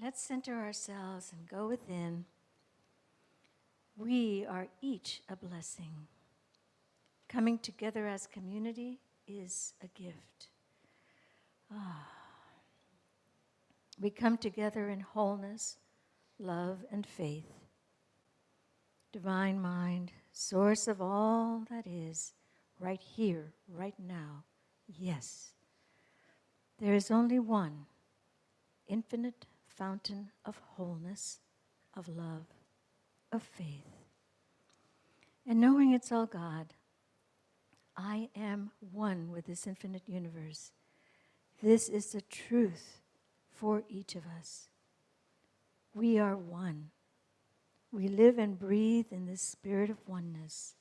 Let's center ourselves and go within. We are each a blessing. Coming together as community is a gift. We come together in wholeness, love, and faith. Divine Mind, source of all that is, right here, right now. Yes, there is only one infinite fountain of wholeness, of love, of faith. And knowing it's all God, I am one with this infinite universe. This is the truth for each of us. We are one. We live and breathe in this spirit of oneness.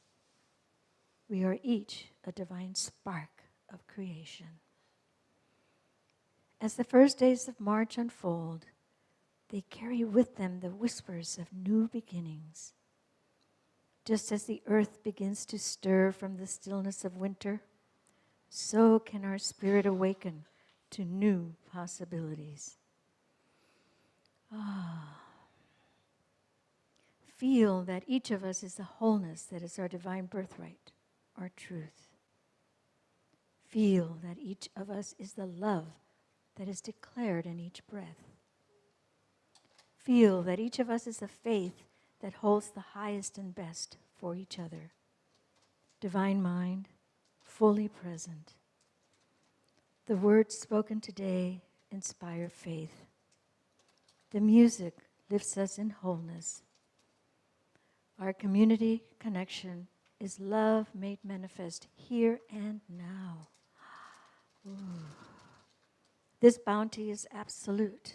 We are each a divine spark of creation. As the first days of March unfold, they carry with them the whispers of new beginnings. Just as the earth begins to stir from the stillness of winter, so can our spirit awaken to new possibilities. Feel that each of us is the wholeness that is our divine birthright, our truth. Feel that each of us is the love that is declared in each breath. Feel that each of us is the faith that holds the highest and best for each other. Divine Mind, fully present. The words spoken today inspire faith. The music lifts us in wholeness. Our community connection is love made manifest here and now. Ooh. This bounty is absolute.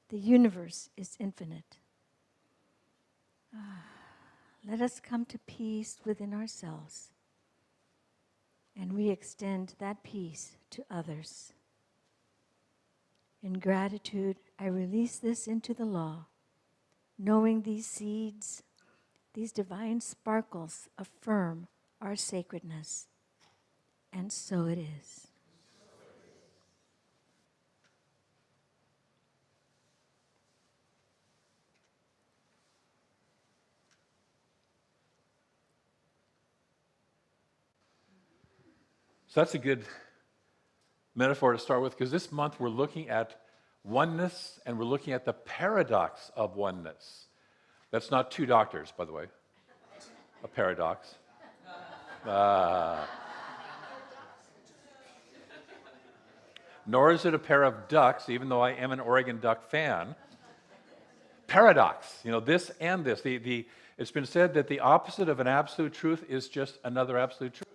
The universe is infinite. Let us come to peace within ourselves, and we extend that peace to others. In gratitude, I release this into the law, knowing these seeds, these divine sparkles affirm our sacredness. And so it is. So that's a good metaphor to start with, because this month we're looking at oneness and we're looking at the paradox of oneness. That's not two doctors, by the way. A paradox. Nor is it a pair of ducks, even though I am an Oregon Duck fan. Paradox, this and this. It's been said that the opposite of an absolute truth is just another absolute truth.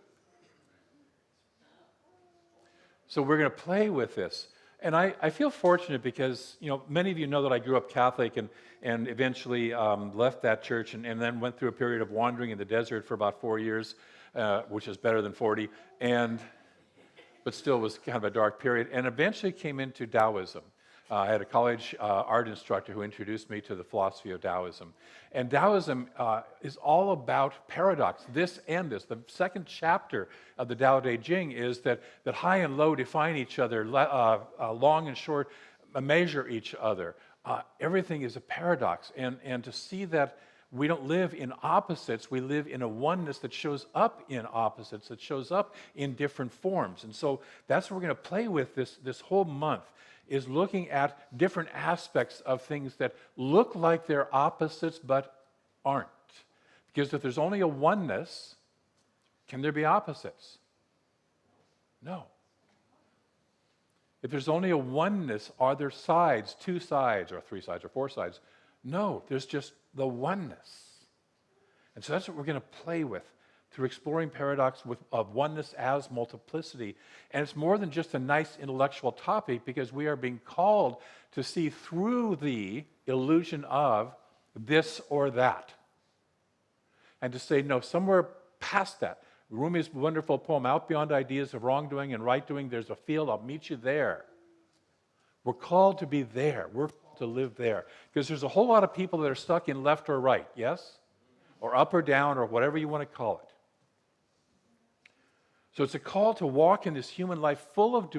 So we're going to play with this. And I feel fortunate because, many of you know that I grew up Catholic and eventually left that church and then went through a period of wandering in the desert for about 4 years, which is better than 40, but still was kind of a dark period, and eventually came into Taoism. I had a college art instructor who introduced me to the philosophy of Taoism. And Taoism is all about paradox, this and this. The second chapter of the Tao Te Ching is that high and low define each other, long and short measure each other. Everything is a paradox. And to see that we don't live in opposites, we live in a oneness that shows up in opposites, that shows up in different forms. And so that's what we're going to play with this whole month, is looking at different aspects of things that look like they're opposites but aren't. Because if there's only a oneness, can there be opposites? No. If there's only a oneness, are there sides, 2 sides, or 3 sides, or 4 sides? No, there's just the oneness. And so that's what we're going to play with through exploring paradox of oneness as multiplicity. And it's more than just a nice intellectual topic, because we are being called to see through the illusion of this or that. And to say, no, somewhere past that. Rumi's wonderful poem, Out Beyond Ideas of Wrongdoing and Right Doing, there's a field, I'll meet you there. We're called to be there. We're called to live there. Because there's a whole lot of people that are stuck in left or right, yes? Or up or down, or whatever you want to call it. So it's a call to walk in this human life full of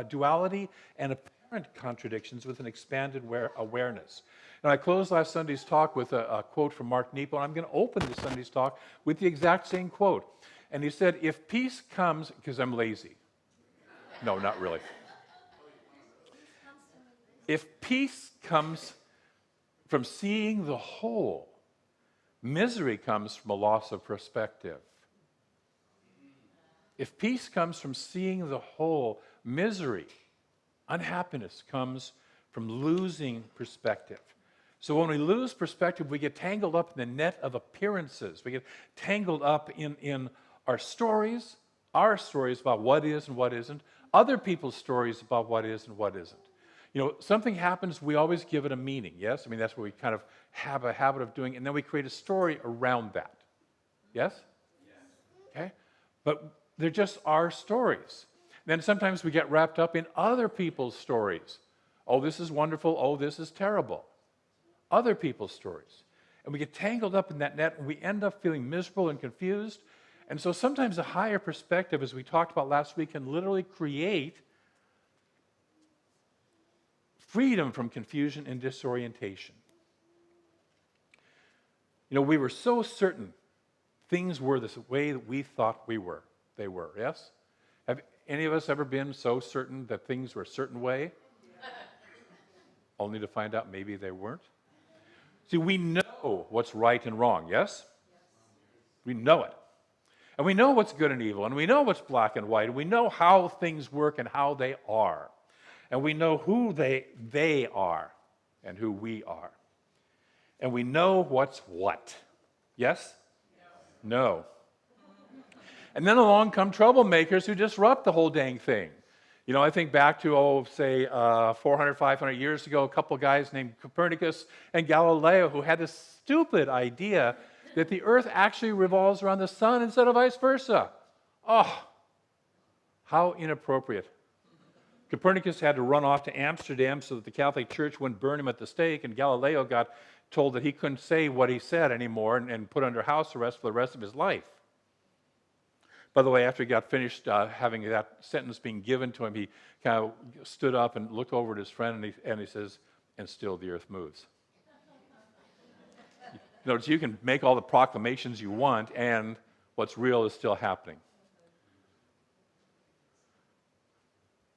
duality and apparent contradictions with an expanded awareness. And I closed last Sunday's talk with a quote from Mark Nepo, and I'm going to open this Sunday's talk with the exact same quote. And he said, if peace comes, because I'm lazy. No, not really. If peace comes from seeing the whole, misery comes from a loss of perspective. If peace comes from seeing the whole, misery, unhappiness comes from losing perspective. So when we lose perspective, we get tangled up in the net of appearances. We get tangled up in our stories about what is and what isn't, other people's stories about what is and what isn't. You know, something happens, we always give it a meaning, yes? I mean, that's what we kind of have a habit of doing, and then we create a story around that. Yes? Okay? But they're just our stories. Then sometimes we get wrapped up in other people's stories. Oh, this is wonderful. Oh, this is terrible. Other people's stories. And we get tangled up in that net, and we end up feeling miserable and confused. And so sometimes a higher perspective, as we talked about last week, can literally create freedom from confusion and disorientation. You know, we were so certain things were the way that we thought they were, yes? Have any of us ever been so certain that things were a certain way, only to find out maybe they weren't? See, we know what's right and wrong, yes? We know it. And we know what's good and evil, and we know what's black and white, and we know how things work and how they are. And we know who they are and who we are. And we know what's what. Yes? No. And then along come troublemakers who disrupt the whole dang thing. You know, I think back to, say, 400, 500 years ago, a couple guys named Copernicus and Galileo who had this stupid idea that the earth actually revolves around the sun instead of vice versa. Oh, how inappropriate. Copernicus had to run off to Amsterdam so that the Catholic Church wouldn't burn him at the stake, and Galileo got told that he couldn't say what he said anymore and put under house arrest for the rest of his life. By the way, after he got finished having that sentence being given to him, he kind of stood up and looked over at his friend, and he says, and still the earth moves. Notice you can make all the proclamations you want, and what's real is still happening.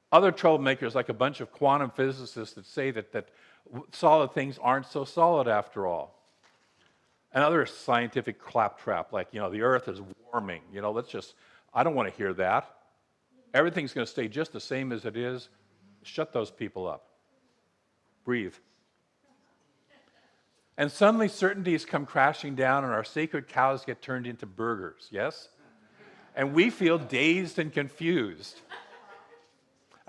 Other troublemakers, like a bunch of quantum physicists that say that solid things aren't so solid after all. Another scientific claptrap, like, you know, the earth is warming. You know, I don't want to hear that. Everything's going to stay just the same as it is. Shut those people up. Breathe. And suddenly certainties come crashing down and our sacred cows get turned into burgers, yes? And we feel dazed and confused.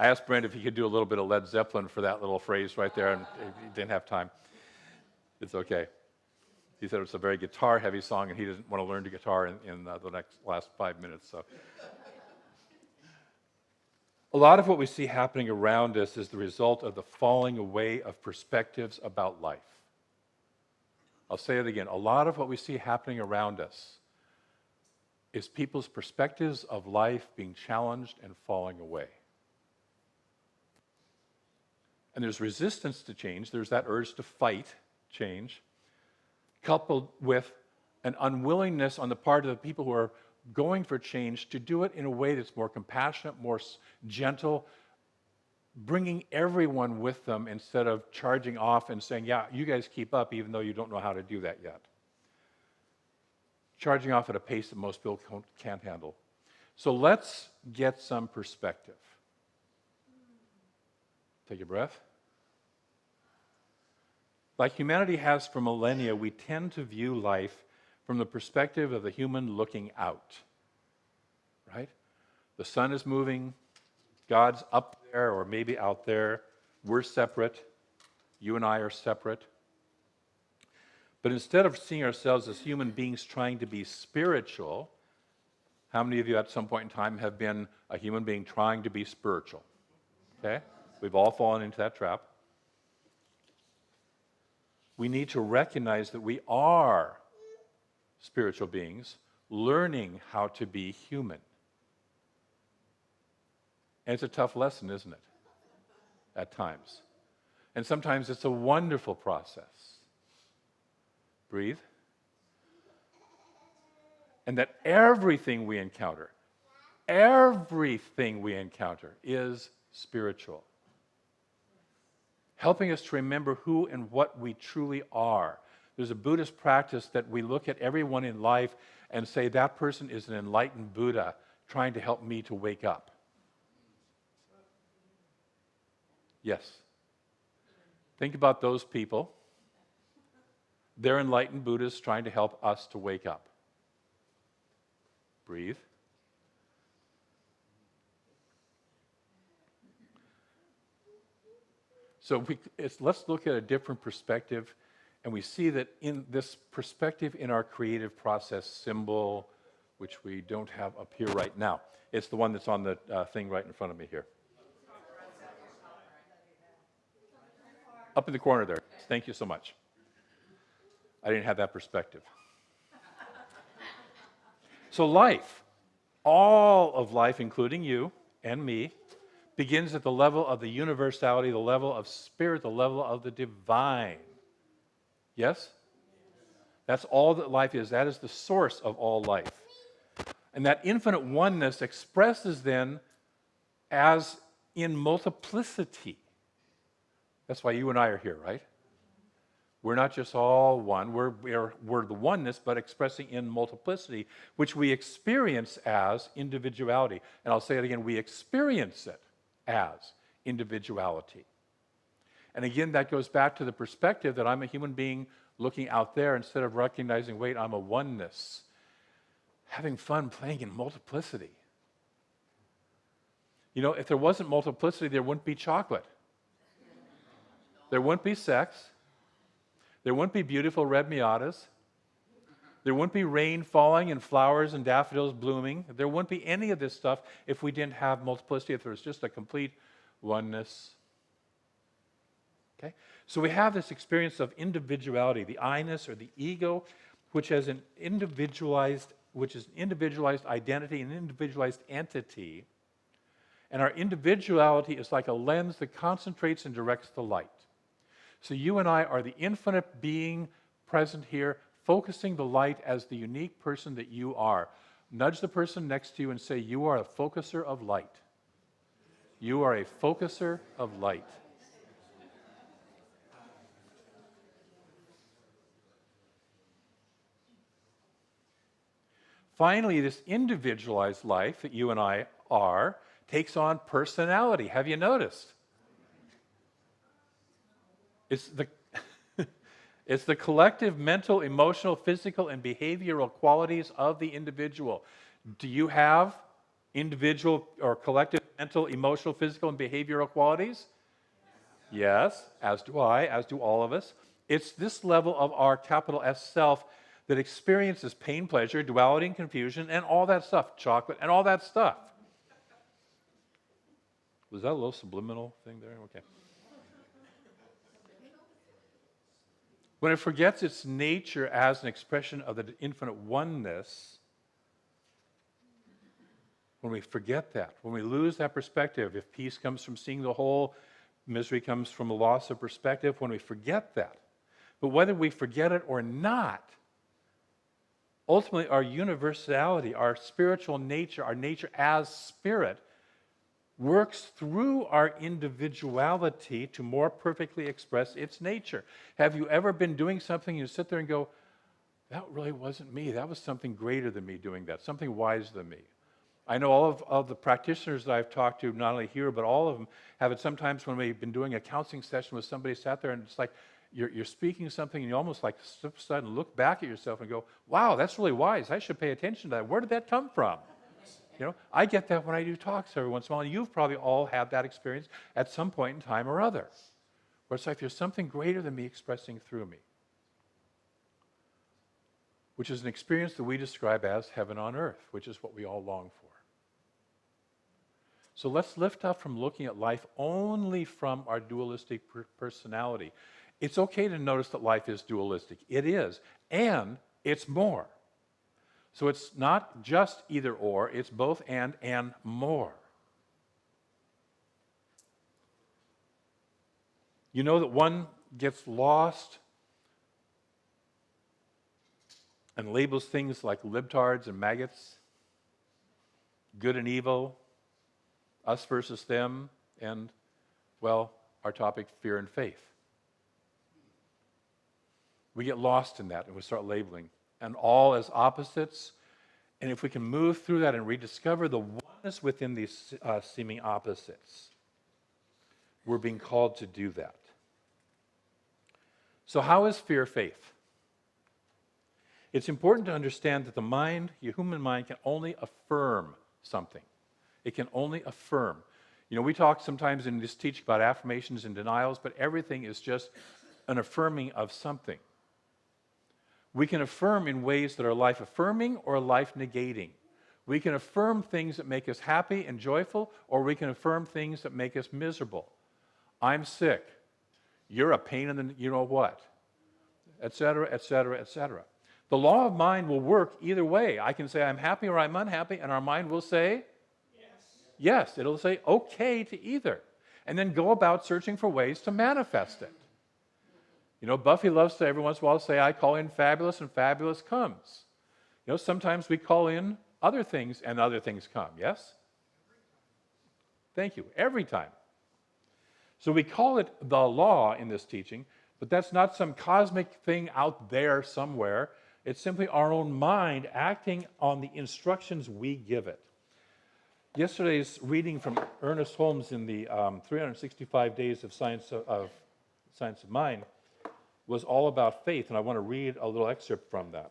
I asked Brent if he could do a little bit of Led Zeppelin for that little phrase right there, and he didn't have time. It's okay. He said it's a very guitar-heavy song, and he doesn't want to learn the guitar in the last 5 minutes. So, a lot of what we see happening around us is the result of the falling away of perspectives about life. I'll say it again. A lot of what we see happening around us is people's perspectives of life being challenged and falling away. And there's resistance to change. There's that urge to fight change, coupled with an unwillingness on the part of the people who are going for change to do it in a way that's more compassionate, more gentle, bringing everyone with them instead of charging off and saying, yeah, you guys keep up even though you don't know how to do that yet. Charging off at a pace that most people can't handle. So let's get some perspective. Take a breath. Like humanity has for millennia, we tend to view life from the perspective of the human looking out, right? The sun is moving, God's up there or maybe out there, we're separate, you and I are separate. But instead of seeing ourselves as human beings trying to be spiritual, how many of you at some point in time have been a human being trying to be spiritual? Okay? We've all fallen into that trap. We need to recognize that we are spiritual beings learning how to be human. And it's a tough lesson, isn't it? at times. And sometimes it's a wonderful process. Breathe. And that everything we encounter is spiritual. Helping us to remember who and what we truly are. There's a Buddhist practice that we look at everyone in life and say, that person is an enlightened Buddha trying to help me to wake up. Yes. Think about those people. They're enlightened Buddhists trying to help us to wake up. Breathe. So let's look at a different perspective, and we see that in this perspective in our creative process symbol, which we don't have up here right now. It's the one that's on the thing right in front of me here. Up in the corner there. Thank you so much. I didn't have that perspective. So life, all of life, including you and me, begins at the level of the universality, the level of spirit, the level of the divine. Yes? That's all that life is. That is the source of all life. And that infinite oneness expresses then as in multiplicity. That's why you and I are here, right? We're not just all one. We're the oneness, but expressing in multiplicity, which we experience as individuality. And I'll say it again, we experience it as individuality. And again, that goes back to the perspective that I'm a human being looking out there instead of recognizing, wait, I'm a oneness. Having fun playing in multiplicity. You know, if there wasn't multiplicity, there wouldn't be chocolate. There wouldn't be sex. There wouldn't be beautiful red Miatas. There wouldn't be rain falling and flowers and daffodils blooming. There wouldn't be any of this stuff if we didn't have multiplicity, if there was just a complete oneness. Okay? So we have this experience of individuality, the I-ness or the ego, which is an individualized identity, an individualized entity. And our individuality is like a lens that concentrates and directs the light. So you and I are the infinite being present here, focusing the light as the unique person that you are. Nudge the person next to you and say, you are a focuser of light. You are a focuser of light. Finally, this individualized life that you and I are takes on personality. Have you noticed? It's the collective mental, emotional, physical, and behavioral qualities of the individual. Do you have individual or collective mental, emotional, physical, and behavioral qualities? Yes, as do I, as do all of us. It's this level of our capital S self that experiences pain, pleasure, duality, and confusion, and all that stuff, chocolate, and all that stuff. Was that a little subliminal thing there? Okay. When it forgets its nature as an expression of the infinite oneness, when we forget that, when we lose that perspective, if peace comes from seeing the whole, misery comes from a loss of perspective, when we forget that. But whether we forget it or not, ultimately our universality, our spiritual nature, our nature as spirit, works through our individuality to more perfectly express its nature. Have you ever been doing something and you sit there and go, that really wasn't me. That was something greater than me doing that, something wiser than me. I know all of the practitioners that I've talked to, not only here, but all of them, have it sometimes when we've been doing a counseling session with somebody sat there and it's like, you're speaking something and you almost like suddenly look back at yourself and go, wow, that's really wise. I should pay attention to that. Where did that come from? You know, I get that when I do talks every once in a while, and you've probably all had that experience at some point in time or other, where it's like there's something greater than me expressing through me, which is an experience that we describe as heaven on earth, which is what we all long for. So let's lift up from looking at life only from our dualistic personality. It's okay to notice that life is dualistic. It is, and it's more. So it's not just either or, it's both and more. You know that one gets lost and labels things like libtards and maggots, good and evil, us versus them, and, well, our topic, fear and faith. We get lost in that and we start labeling, and all as opposites. And if we can move through that and rediscover the oneness within these seeming opposites, we're being called to do that. So how is fear faith? It's important to understand that the mind, your human mind, can only affirm something. It can only affirm. You know, we talk sometimes in this teaching about affirmations and denials, but everything is just an affirming of something. We can affirm in ways that are life-affirming or life-negating. We can affirm things that make us happy and joyful, or we can affirm things that make us miserable. I'm sick. You're a pain in the you-know-what, etc., etc., etc. The law of mind will work either way. I can say I'm happy or I'm unhappy, and our mind will say yes. It'll say okay to either, and then go about searching for ways to manifest it. You know, Buffy loves to every once in a while say, I call in fabulous, and fabulous comes. You know, sometimes we call in other things, and other things come, yes? Thank you. Every time. So we call it the law in this teaching, but that's not some cosmic thing out there somewhere. It's simply our own mind acting on the instructions we give it. Yesterday's reading from Ernest Holmes in the 365 Days of Science of Mind was all about faith, and I want to read a little excerpt from that.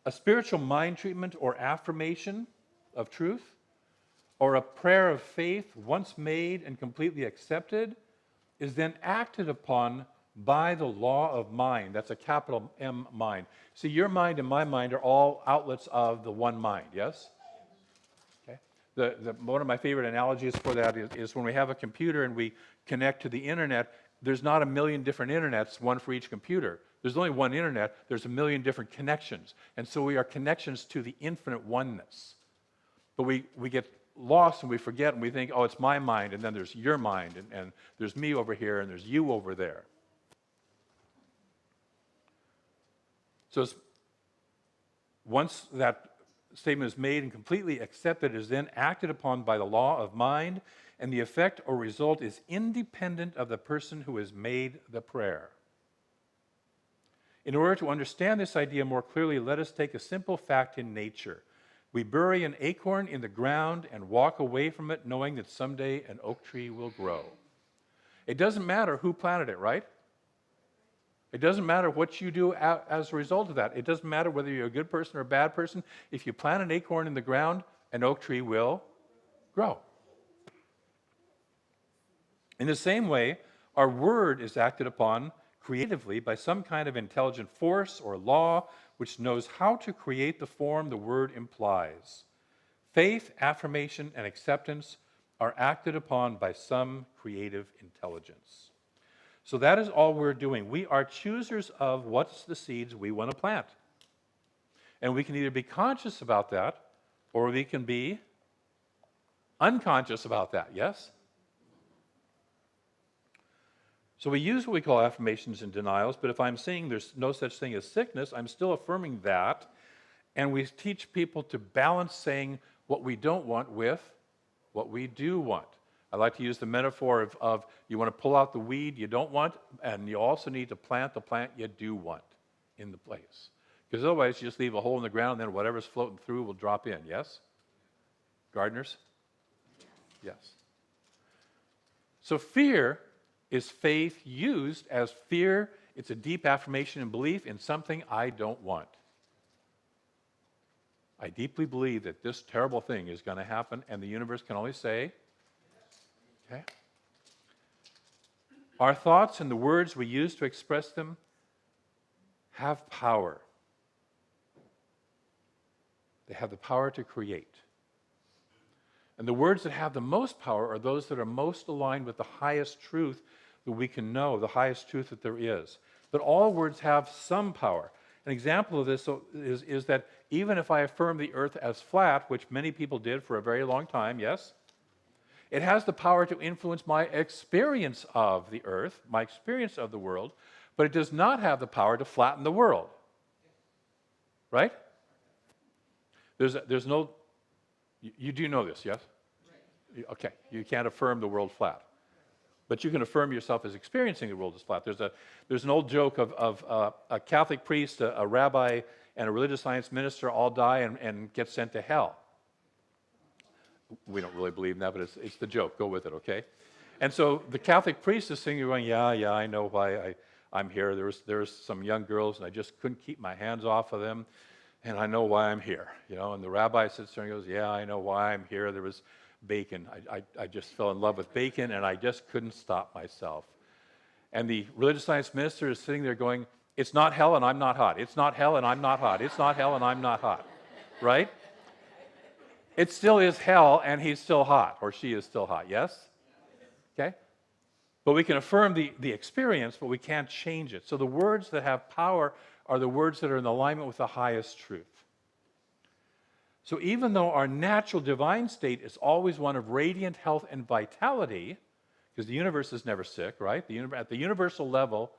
A spiritual mind treatment or affirmation of truth, or a prayer of faith once made and completely accepted, is then acted upon by the law of mind. That's a capital M mind. See, your mind and my mind are all outlets of the one mind, yes? Okay. One of my favorite analogies for that is when we have a computer and we connect to the internet, there's not a million different internets, one for each computer. There's only one internet, there's a million different connections. And so we are connections to the infinite oneness. But we get lost and we forget and we think, oh, it's my mind, and then there's your mind, and there's me over here, and there's you over there. So once that statement is made and completely accepted, it is then acted upon by the law of mind, and the effect or result is independent of the person who has made the prayer. In order to understand this idea more clearly, let us take a simple fact in nature. We bury an acorn in the ground and walk away from it knowing that someday an oak tree will grow. It doesn't matter who planted it, right? It doesn't matter what you do as a result of that. It doesn't matter whether you're a good person or a bad person. If you plant an acorn in the ground, an oak tree will grow. In the same way, our word is acted upon creatively by some kind of intelligent force or law which knows how to create the form the word implies. Faith, affirmation, and acceptance are acted upon by some creative intelligence. So that is all we're doing. We are choosers of what's the seeds we want to plant. And we can either be conscious about that, or we can be unconscious about that, yes? So we use what we call affirmations and denials, but if I'm saying there's no such thing as sickness, I'm still affirming that. And we teach people to balance saying what we don't want with what we do want. I like to use the metaphor of you want to pull out the weed you don't want, and you also need to plant the plant you do want in the place. Because otherwise you just leave a hole in the ground, and then whatever's floating through will drop in, yes? Gardeners? Yes. So fear is faith used as fear. It's a deep affirmation and belief in something I don't want. I deeply believe that this terrible thing is going to happen, and the universe can only say, okay. Our thoughts and the words we use to express them have power. They have the power to create. And the words that have the most power are those that are most aligned with the highest truth that we can know, the highest truth that there is. But all words have some power. An example of this is that even if I affirm the earth as flat, which many people did for a very long time, yes? It has the power to influence my experience of the earth, my experience of the world, but it does not have the power to flatten the world. Right? There's no, you do know this, yes? Okay, you can't affirm the world flat. But you can affirm yourself as experiencing the world as flat. There's an old joke of a Catholic priest, a rabbi, and a religious science minister all die and get sent to hell. We don't really believe in that, but it's the joke. Go with it, okay? And so the Catholic priest is sitting there going, yeah, I know why I'm here. There's some young girls, and I just couldn't keep my hands off of them, and I know why I'm here. And the rabbi sits there and goes, yeah, I know why I'm here. There was bacon. I just fell in love with bacon, and I just couldn't stop myself. And the religious science minister is sitting there going, it's not hell, and I'm not hot. It's not hell, and I'm not hot. It's not hell, and I'm not hot. Right? It still is hell, and he's still hot, or she is still hot, yes? Okay? But we can affirm the experience, but we can't change it. So the words that have power are the words that are in alignment with the highest truth. So even though our natural divine state is always one of radiant health and vitality, because the universe is never sick, right? At the universal level,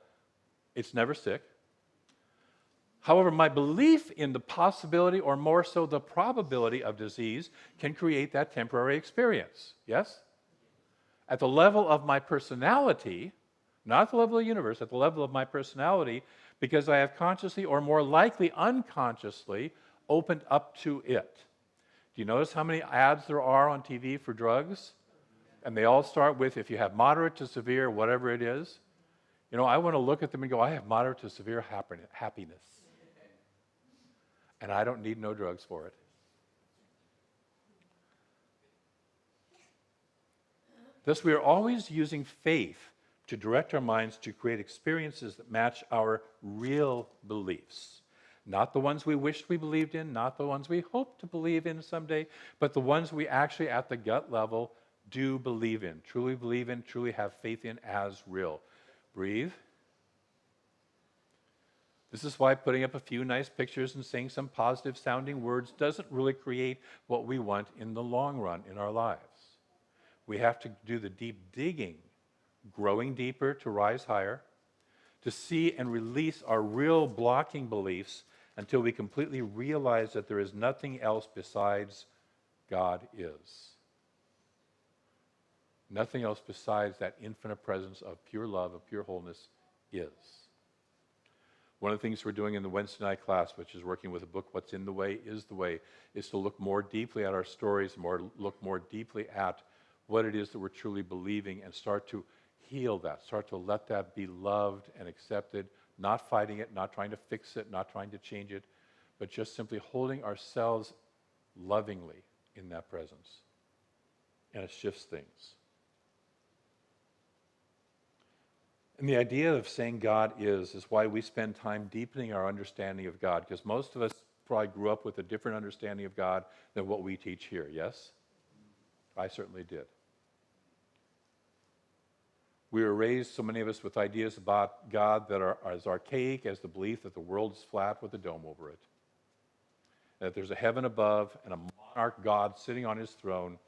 it's never sick. However, my belief in the possibility, or more so the probability of disease, can create that temporary experience. Yes? At the level of my personality, not at the level of the universe, at the level of my personality, because I have consciously or more likely unconsciously opened up to it. Do you notice how many ads there are on TV for drugs? And they all start with, if you have moderate to severe, whatever it is. I want to look at them and go, I have moderate to severe happiness. And I don't need no drugs for it. Thus, we are always using faith to direct our minds to create experiences that match our real beliefs. Not the ones we wished we believed in, not the ones we hope to believe in someday, but the ones we actually at the gut level do believe in, truly have faith in as real. Breathe. This is why putting up a few nice pictures and saying some positive sounding words doesn't really create what we want in the long run in our lives. We have to do the deep digging, growing deeper to rise higher, to see and release our real blocking beliefs until we completely realize that there is nothing else besides God is. Nothing else besides that infinite presence of pure love, of pure wholeness is. One of the things we're doing in the Wednesday night class, which is working with the book, What's in the Way is the Way, is to look more deeply at our stories, look more deeply at what it is that we're truly believing and start to heal that, start to let that be loved and accepted, not fighting it, not trying to fix it, not trying to change it, but just simply holding ourselves lovingly in that presence. And it shifts things. And the idea of saying God is why we spend time deepening our understanding of God, because most of us probably grew up with a different understanding of God than what we teach here, yes? I certainly did. We were raised, so many of us, with ideas about God that are as archaic as the belief that the world is flat with a dome over it. And that there's a heaven above and a monarch God sitting on his throne,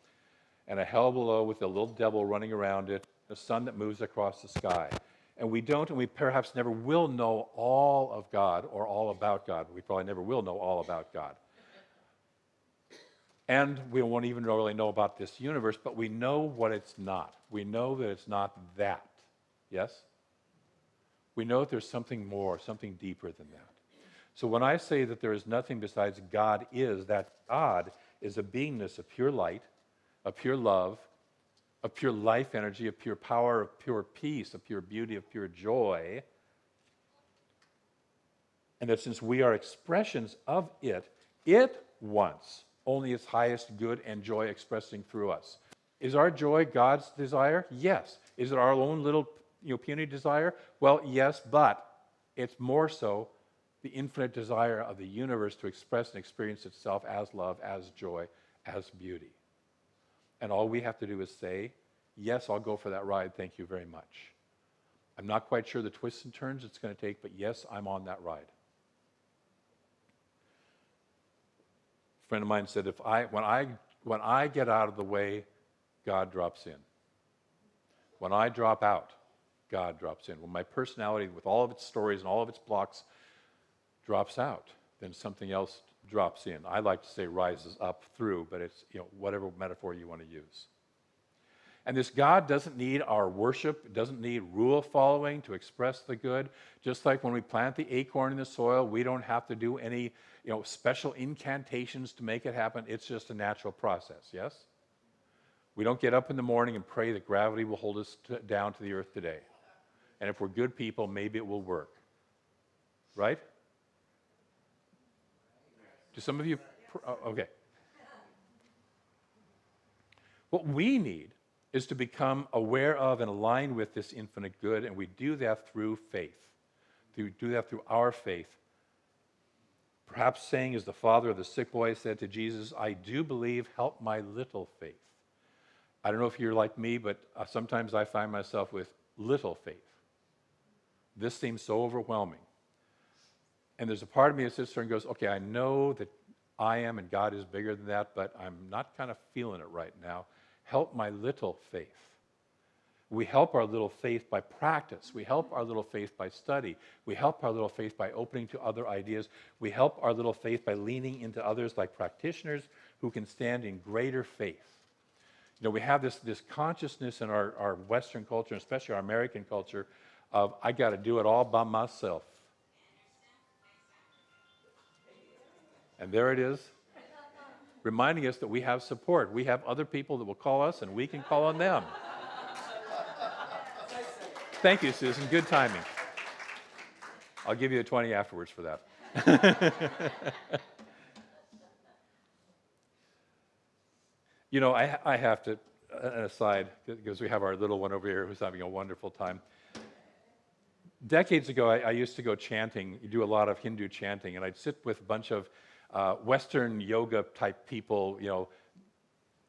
and a hell below with a little devil running around it, a sun that moves across the sky. And we don't, and we perhaps never will know all of God or all about God. We probably never will know all about God. And we won't even really know about this universe, but we know what it's not. We know that it's not that. Yes? We know that there's something more, something deeper than that. So when I say that there is nothing besides God is, that God is a beingness of pure light, of pure love, of pure life energy, of pure power, of pure peace, of pure beauty, of pure joy. And that since we are expressions of it, it wants only its highest good and joy expressing through us. Is our joy God's desire? Yes. Is it our own little puny desire? Well, yes, but it's more so the infinite desire of the universe to express and experience itself as love, as joy, as beauty. And all we have to do is say, yes, I'll go for that ride, thank you very much. I'm not quite sure the twists and turns it's going to take, but yes, I'm on that ride. A friend of mine said, when I get out of the way, God drops in. When I drop out, God drops in. When my personality, with all of its stories and all of its blocks, drops out, then something else drops in. I like to say rises up through, but it's, whatever metaphor you want to use. And this God doesn't need our worship, doesn't need rule following to express the good. Just like when we plant the acorn in the soil, we don't have to do any, special incantations to make it happen. It's just a natural process, yes? We don't get up in the morning and pray that gravity will hold us down to the earth today. And if we're good people, maybe it will work. Right? Do some of you? Okay. What we need is to become aware of and aligned with this infinite good, and we do that through faith. We do that through our faith. Perhaps saying, as the father of the sick boy said to Jesus, "I do believe, help my little faith." I don't know if you're like me, but sometimes I find myself with little faith. This seems so overwhelming. And there's a part of me that sits there and goes, okay, I know that I am and God is bigger than that, but I'm not kind of feeling it right now. Help my little faith. We help our little faith by practice. We help our little faith by study. We help our little faith by opening to other ideas. We help our little faith by leaning into others like practitioners who can stand in greater faith. We have this consciousness in our Western culture, especially our American culture, of I got to do it all by myself. And there it is, reminding us that we have support. We have other people that will call us, and we can call on them. Thank you, Susan. Good timing. I'll give you a 20 afterwards for that. I have to, an aside, because we have our little one over here who's having a wonderful time. Decades ago, I used to go chanting, do a lot of Hindu chanting, and I'd sit with a bunch of Western yoga type people,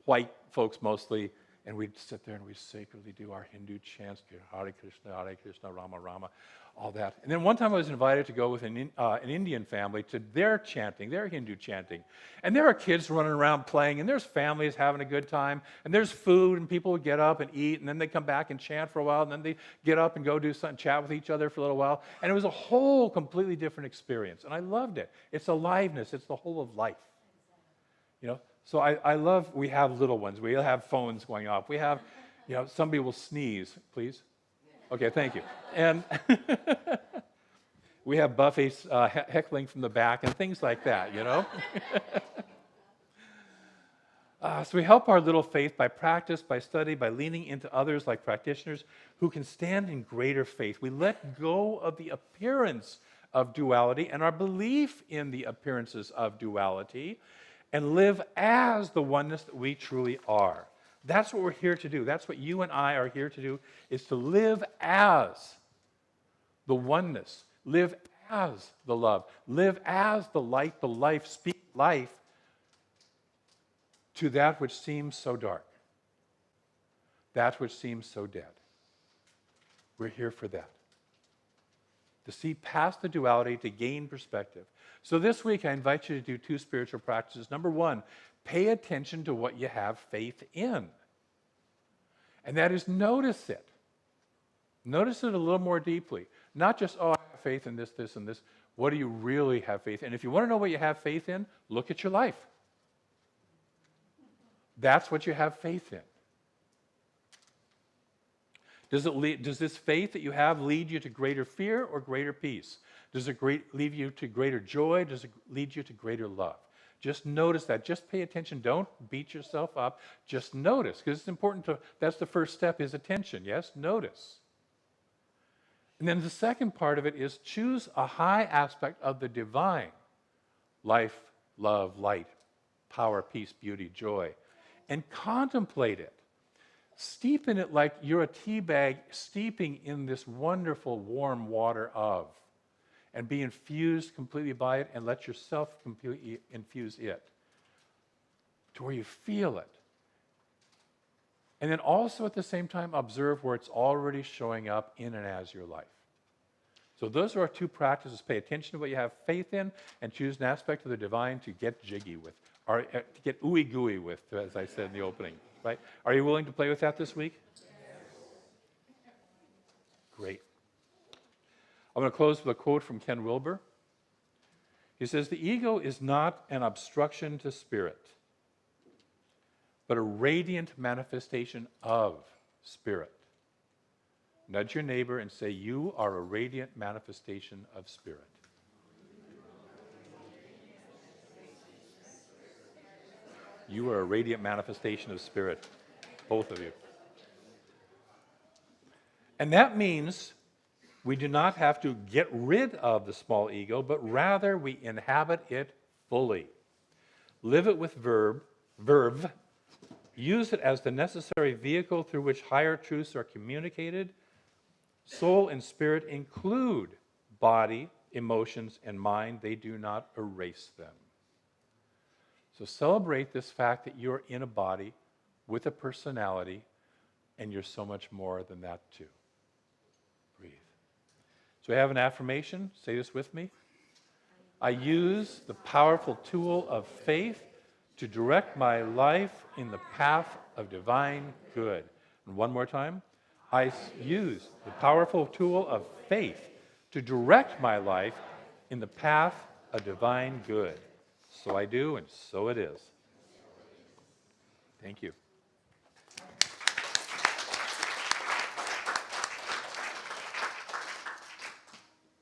white folks mostly, and we'd sit there and we'd sacredly do our Hindu chants, Hare Krishna, Rama Rama, all that. And then one time I was invited to go with an Indian family to their chanting, their Hindu chanting. And there are kids running around playing, and there's families having a good time, and there's food, and people would get up and eat, and then they come back and chant for a while, and then they get up and go do something, chat with each other for a little while. And it was a whole completely different experience, and I loved it. It's aliveness. It's the whole of life. So I love, we have little ones. We have phones going off. We have, somebody will sneeze, please. Okay, thank you. And we have Buffy's heckling from the back and things like that, So we help our little faith by practice, by study, by leaning into others like practitioners who can stand in greater faith. We let go of the appearance of duality and our belief in the appearances of duality and live as the oneness that we truly are. That's what we're here to do. That's what you and I are here to do, is to live as the oneness. Live as the love. Live as the light, the life. Speak life to that which seems so dark, that which seems so dead. We're here for that. To see past the duality, to gain perspective. So this week, I invite you to do 2 spiritual practices. Number 1, pay attention to what you have faith in. And that is notice it. Notice it a little more deeply. Not just, I have faith in this, this, and this. What do you really have faith in? And if you want to know what you have faith in, look at your life. That's what you have faith in. Does this faith that you have lead you to greater fear or greater peace? Does it lead you to greater joy? Does it lead you to greater love? Just notice that. Just pay attention. Don't beat yourself up. Just notice, because it's important that's the first step, is attention. Yes, notice. And then the second part of it is choose a high aspect of the divine. Life, love, light, power, peace, beauty, joy. And contemplate it. Steep in it like you're a tea bag steeping in this wonderful warm water of, and be infused completely by it, and let yourself completely infuse it to where you feel it. And then also at the same time observe where it's already showing up in and as your life. So those are our 2 practices. Pay attention to what you have faith in, and choose an aspect of the divine to get jiggy with, or to get ooey gooey with, as I said in the opening. right? Are you willing to play with that this week? Great. I'm going to close with a quote from Ken Wilber. He says, "The ego is not an obstruction to spirit, but a radiant manifestation of spirit." Nudge your neighbor and say, "You are a radiant manifestation of spirit." You are a radiant manifestation of spirit, both of you. And that means we do not have to get rid of the small ego, but rather we inhabit it fully. Live it with verve, use it as the necessary vehicle through which higher truths are communicated. Soul and spirit include body, emotions, and mind. They do not erase them. So celebrate this fact that you're in a body with a personality, and you're so much more than that too. Breathe. So I have an affirmation. Say this with me. I use the powerful tool of faith to direct my life in the path of divine good. And one more time. I use the powerful tool of faith to direct my life in the path of divine good. So I do, and so it is. Thank you.